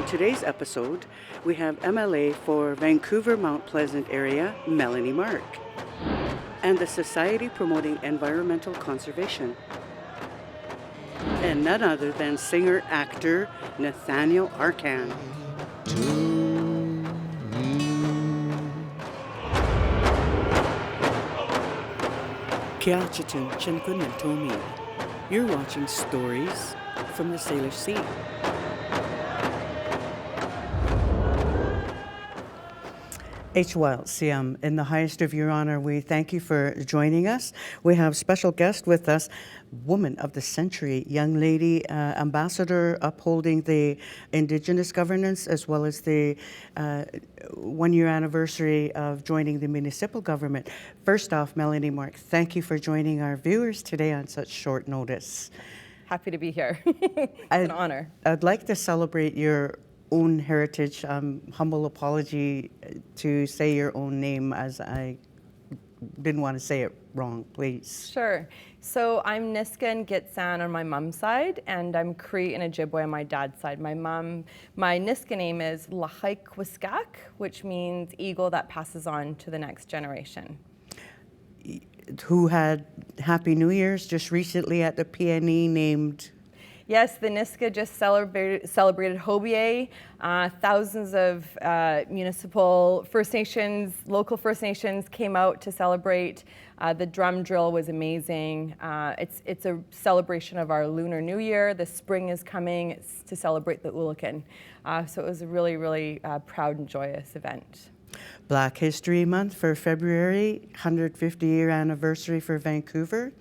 today's episode, we have MLA for Vancouver Mount Pleasant area, Melanie Mark, and the Society Promoting Environmental Conservation, and none other than singer-actor Nathaniel Arcan. Kia chitun chinkun and Tomi. You're watching Stories from the Salish Sea. H. Siam, in the highest of your honor, we thank you for joining us. We have special guest with us, Woman of the Century, young lady ambassador upholding the Indigenous governance as well as the 1-year anniversary of joining the municipal government. First off, Melanie Mark, thank you for joining our viewers today on such short notice. Happy to be here. It's an honor. I'd like to celebrate your own heritage. Humble apology to say your own name, as I didn't want to say it wrong, please. Sure. So I'm Niskan Gitsan on my mom's side, and I'm Cree and Ojibwe on my dad's side. My Niskan name is Lahaikwiskak, which means eagle that passes on to the next generation. Who had Happy New Year's just recently at the PNE named... Yes, the Niska just celebrated Hobier. Thousands of municipal First Nations, local First Nations came out to celebrate. The drum drill was amazing. It's a celebration of our Lunar New Year. The spring is coming. It's to celebrate the Ulukan. So it was a really, really proud and joyous event. Black History Month for February, 150-year anniversary for Vancouver.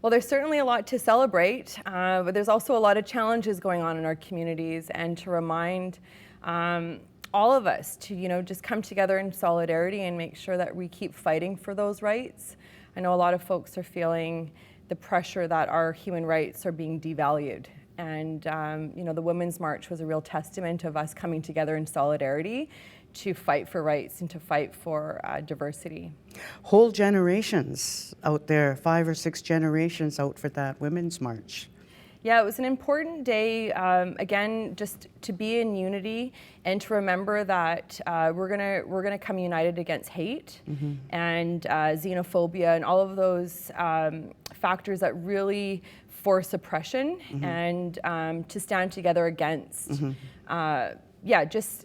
Well, there's certainly a lot to celebrate, but there's also a lot of challenges going on in our communities, and to remind all of us to, just come together in solidarity and make sure that we keep fighting for those rights. I know a lot of folks are feeling the pressure that our human rights are being devalued. And, the Women's March was a real testament of us coming together in solidarity to fight for rights and to fight for diversity. Whole generations out there, 5 or 6 generations out for that Women's March. Yeah, it was an important day, again, just to be in unity and to remember that we're gonna come united against hate and xenophobia and all of those factors that really force oppression and to stand together against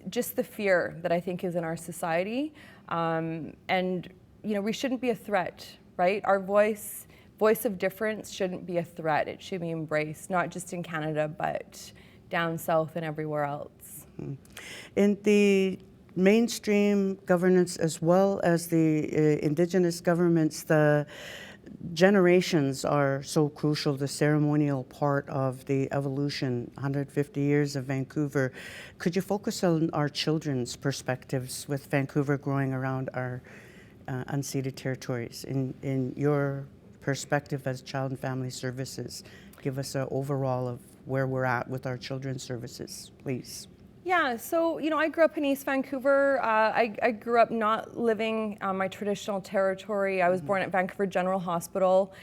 just the fear that I think is in our society. And, we shouldn't be a threat, right? Our voice of difference shouldn't be a threat. It should be embraced, not just in Canada, but down south and everywhere else. In the mainstream governance as well as the Indigenous governments, the generations are so crucial, the ceremonial part of the evolution, 150 years of Vancouver. Could you focus on our children's perspectives with Vancouver growing around our unceded territories? In your perspective as Child and Family Services, give us an overall of where we're at with our children's services, please. Yeah, so, I grew up in East Vancouver. I grew up not living on my traditional territory. I was born at Vancouver General Hospital.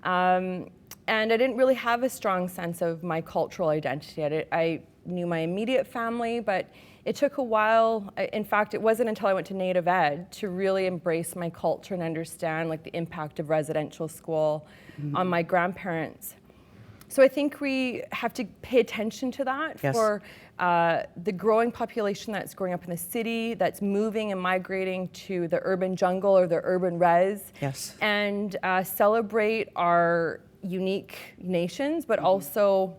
And I didn't really have a strong sense of my cultural identity. I knew my immediate family, but it took a while. In fact, it wasn't until I went to Native Ed to really embrace my culture and understand the impact of residential school on my grandparents. So I think we have to pay attention to that for the growing population that's growing up in the city, that's moving and migrating to the urban jungle or the urban res, and celebrate our unique nations, but also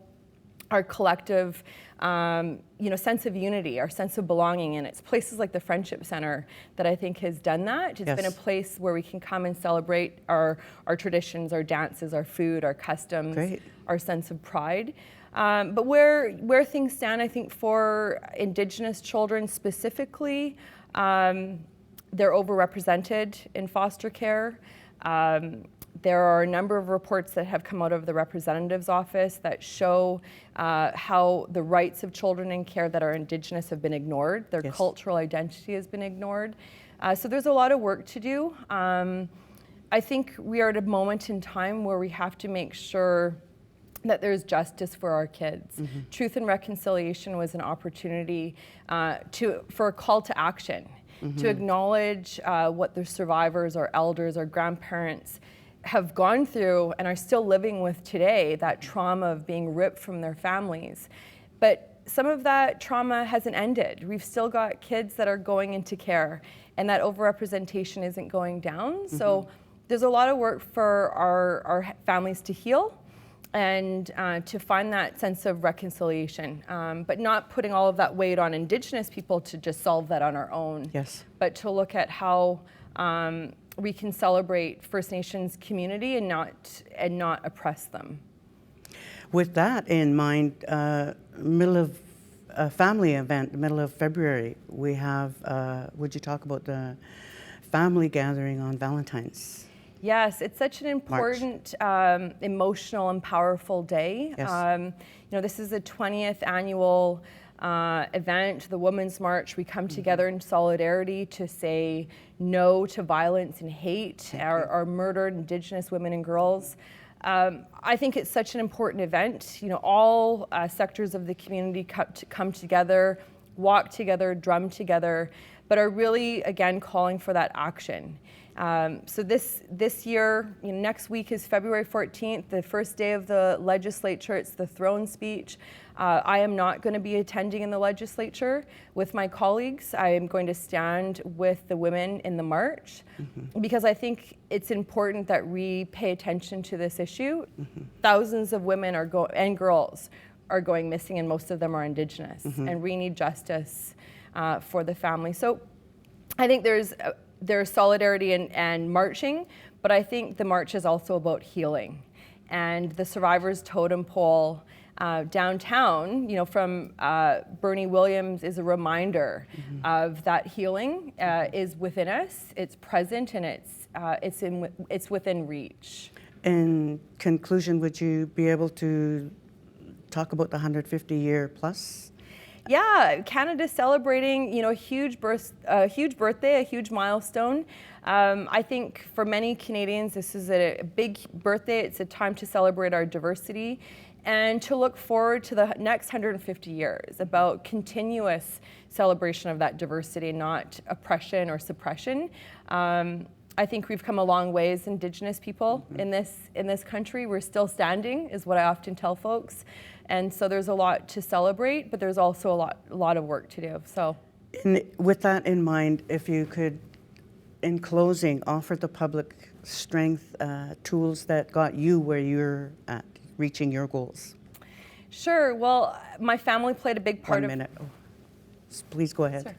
our collective sense of unity, our sense of belonging. And it's places like the Friendship Center that I think has done that. It's been a place where we can come and celebrate our traditions, our dances, our food, our customs, our sense of pride. But where things stand, I think for Indigenous children specifically, they're overrepresented in foster care. There are a number of reports that have come out of the representative's office that show how the rights of children in care that are Indigenous have been ignored. Their cultural identity has been ignored. So there's a lot of work to do. I think we are at a moment in time where we have to make sure that there's justice for our kids. Truth and reconciliation was an opportunity for a call to action, to acknowledge what the survivors, our elders, our grandparents have gone through and are still living with today, that trauma of being ripped from their families. But some of that trauma hasn't ended. We've still got kids that are going into care, and that overrepresentation isn't going down. So there's a lot of work for our families to heal and to find that sense of reconciliation, but not putting all of that weight on Indigenous people to just solve that on our own. Yes. But to look at how we can celebrate First Nations community and not oppress them. With that in mind, middle of a family event, middle of February, we have, would you talk about the family gathering on Valentine's? Yes, it's such an important, emotional and powerful day. Yes. This is the 20th annual event, the Women's March. We come together in solidarity to say no to violence and hate, our murdered Indigenous women and girls. I think it's such an important event. All sectors of the community come together, walk together, drum together, but are really, again, calling for that action. So this year, next week is February 14th, the first day of the legislature. It's the throne speech. I am not going to be attending in the legislature with my colleagues. I am going to stand with the women in the march because I think it's important that we pay attention to this issue. Thousands of women and girls are going missing, and most of them are Indigenous, and we need justice for the family. So I think there's solidarity and marching, but I think the march is also about healing. And the Survivors Totem Pole downtown, from Bernie Williams, is a reminder of that healing is within us. It's present, and it's within reach. In conclusion, would you be able to talk about the 150-year plus? Yeah, Canada's celebrating, a huge birthday, a huge milestone. I think for many Canadians, this is a big birthday. It's a time to celebrate our diversity and to look forward to the next 150 years about continuous celebration of that diversity, not oppression or suppression. I think we've come a long way as Indigenous people in this country. We're still standing, is what I often tell folks. And so there's a lot to celebrate, but there's also a lot of work to do. So, with that in mind, if you could, in closing, offer the public strength tools that got you where you're at, reaching your goals. Sure. Well, my family played a big part. 1 minute. Please go ahead.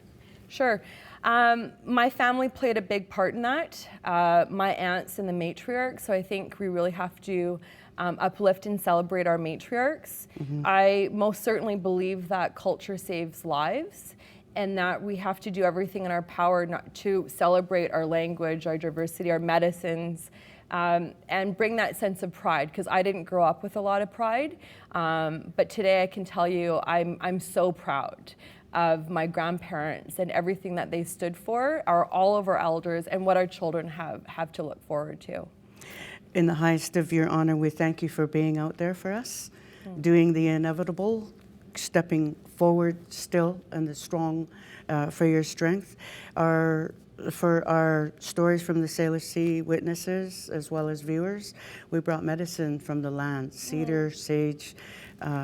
Sure. My family played a big part in that. My aunts and the matriarchs. So I think we really have to uplift and celebrate our matriarchs. I most certainly believe that culture saves lives, and that we have to do everything in our power not to celebrate our language, our diversity, our medicines, and bring that sense of pride, because I didn't grow up with a lot of pride, but today I can tell you I'm so proud of my grandparents and everything that they stood for, all of our elders, and what our children have to look forward to. In the highest of your honor, we thank you for being out there for us, doing the inevitable, stepping forward still, and the strong for your strength. For our Stories from the Salish Sea witnesses, as well as viewers, we brought medicine from the land: cedar, sage,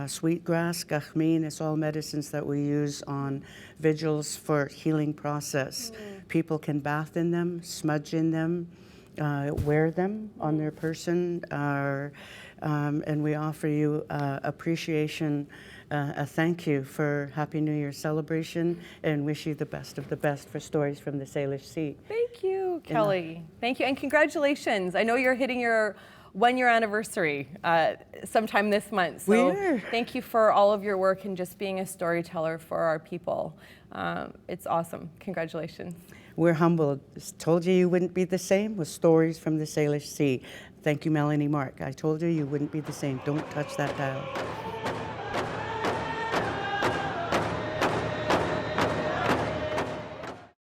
sweetgrass, gachmin. It's all medicines that we use on vigils for healing process. People can bath in them, smudge in them, wear them on their person, and we offer you appreciation, a thank you for Happy New Year celebration, and wish you the best of the best for Stories from the Salish Sea. Thank you, Kelly. Thank you, and congratulations. I know you're hitting your 1-year anniversary sometime this month. So We are. Thank you for all of your work and just being a storyteller for our people. It's awesome. Congratulations. We're humbled. Told you wouldn't be the same with Stories from the Salish Sea. Thank you, Melanie Mark. I told you wouldn't be the same. Don't touch that dial.